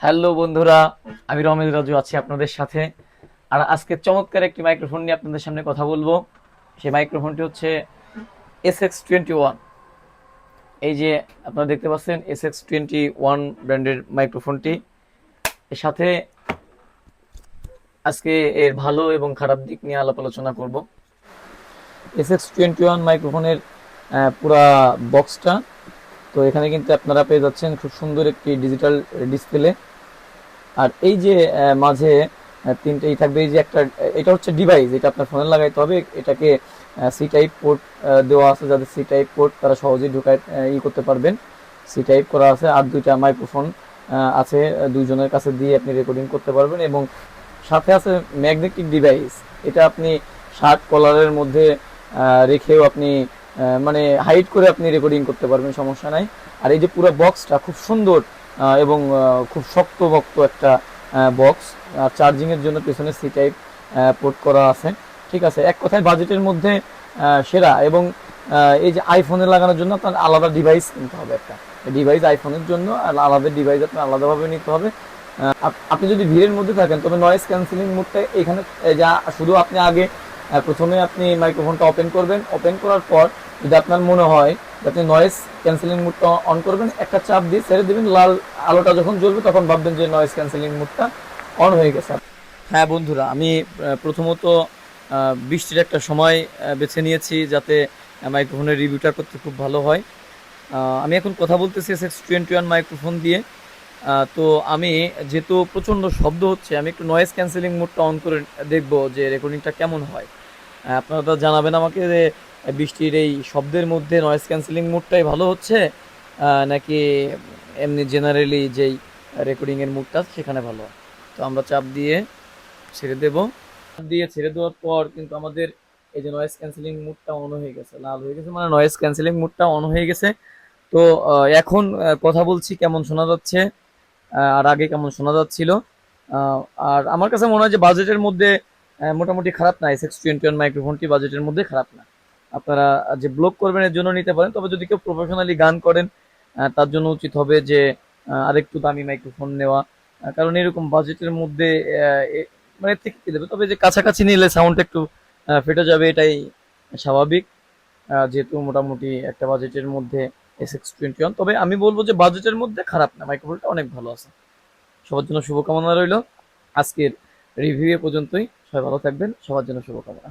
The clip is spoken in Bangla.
হ্যালো বন্ধুরা, আমি রমেশ রাজু আছি আপনাদের সাথে। আর আজকে চমৎকার একটি মাইক্রোফোন নিয়ে আপনাদের সামনে কথা বলবো। সেই মাইক্রোফোনটি হচ্ছে SX21। এই যে আপনারা দেখতে পাচ্ছেন SX21 ব্র্যান্ডের মাইক্রোফোনটি। এর সাথে আজকে এর ভালো এবং খারাপ দিক নিয়ে আলাপ আলোচনা করব। SX21 মাইক্রোফোনের পুরা বক্সটা, তো এখানে কিন্তু আপনারা পেয়ে যাচ্ছেন খুব সুন্দর একটি ডিজিটাল ডিসপ্লে। আর এই যে মাঝে তিনটেই থাকবে। এই যে একটা, এটা হচ্ছে ডিভাইস, এটা আপনার ফোনে লাগাইতে হবে। এটাকে সি টাইপ পোর্ট দেওয়া আছে, যাদের সি টাইপ পোর্ট তারা সহজেই ঢুকায় করতে পারবেন। সি টাইপ করা আছে। আর দুইটা মাইক্রোফোন আছে, দুইজনের কাছে দিয়ে আপনি রেকর্ডিং করতে পারবেন। এবং সাথে আছে ম্যাগনেটিক ডিভাইস। এটা আপনি শার্ট কলারের মধ্যে রেখেও আপনি মানে হাইড করে আপনি রেকর্ডিং করতে পারবেন, সমস্যা নাই। আর এই যে পুরো বক্সটা খুব সুন্দর এবং খুব শক্তপোক্ত একটা বক্স। আর চার্জিংয়ের জন্য পেছনে সি টাইপ পোর্ট করা আছে। ঠিক আছে, এক কথায় বাজেটের মধ্যে সেরা। এবং এই যে আইফোনে লাগানোর জন্য আপনার আলাদা ডিভাইস কিনতে হবে, একটা ডিভাইস আইফোনের জন্য আর আলাদা ডিভাইস আপনার আলাদাভাবে নিতে হবে। আপনি যদি ভিড়ের মধ্যে থাকেন তবে নয়েজ ক্যান্সেলিং মোডটা এখানে যা শুধু আপনি আগে প্রথমে আপনি মাইক্রোফোনটা ওপেন করবেন। ওপেন করার পর যদি আপনার মনে হয় যে আপনি নয়েজ ক্যান্সেলিং মোডটা অন করবেন, একটা চাপ দিয়ে ছেড়ে দেবেন। লাল আলোটা যখন জ্বলবে তখন ভাববেন যে নয়েজ ক্যান্সেলিং মোডটা অন হয়ে গেছে। হ্যাঁ বন্ধুরা, আমি প্রথমত বৃষ্টির একটা সময় বেছে নিয়েছি যাতে মাইক্রোফোনের রিভিউটা করতে খুব ভালো হয়। আমি এখন কথা বলতেছি SX21 মাইক্রোফোন দিয়ে। তো আমি যেহেতু প্রচণ্ড শব্দ হচ্ছে, আমি একটু নয়েজ ক্যান্সেলিং মোডটা অন করে দেখব যে রেকর্ডিংটা কেমন হয়। আপনারা জানাবেন আমাকে যে বৃষ্টির এই শব্দের মধ্যে নয়েজ ক্যান্সেলিং মোডটাই ভালো হচ্ছে নাকি এমনি জেনারেলি যেই রেকর্ডিংয়ের মোডটা সেখানে ভালো হয়। তো আমরা চাপ দিয়ে ছেড়ে দেব। চাপ দিয়ে ছেড়ে দেওয়ার পর কিন্তু আমাদের এই যে নয়েজ ক্যান্সেলিং মোডটা অন হয়ে গেছে, লাল হয়ে গেছে, মানে নয়েজ ক্যান্সেলিং মোডটা অন হয়ে গেছে। তো এখন কথা বলছি কেমন শোনা যাচ্ছে আর আগে কেমন শোনা যাচ্ছিল। আহ, আর আমার কাছে মনে হয় যে বাজেটের মধ্যে মোটামুটি খারাপ না। SX21 মাইক্রোফোনটি বাজেটের মধ্যে খারাপ না। আপনারা যে ব্লগ করবেন এর জন্য নিতে পারেন, তবে যদি কেউ প্রফেশনালি গান করেন তার জন্য উচিত হবে যে আরেকটু দামি মাইক্রোফোন নেওয়া। কারণ এরকম বাজেটের মধ্যে মানে ঠিক কি দেবে, তবে যে কাছাকাছি নিলে সাউন্ড একটু ফেটে যাবে, এটাই স্বাভাবিক। যেহেতু মোটামুটি একটা বাজেটের মধ্যে SX21, তবে আমি বলবো যে বাজেটের মধ্যে খারাপ না, মাইক্রোফোনটা অনেক ভালো আছে। সবার জন্য শুভকামনা রইল। আজকের রিভিউ এ পর্যন্তই। সবাই ভালো থাকবেন, সবার জন্য শুভকামনা।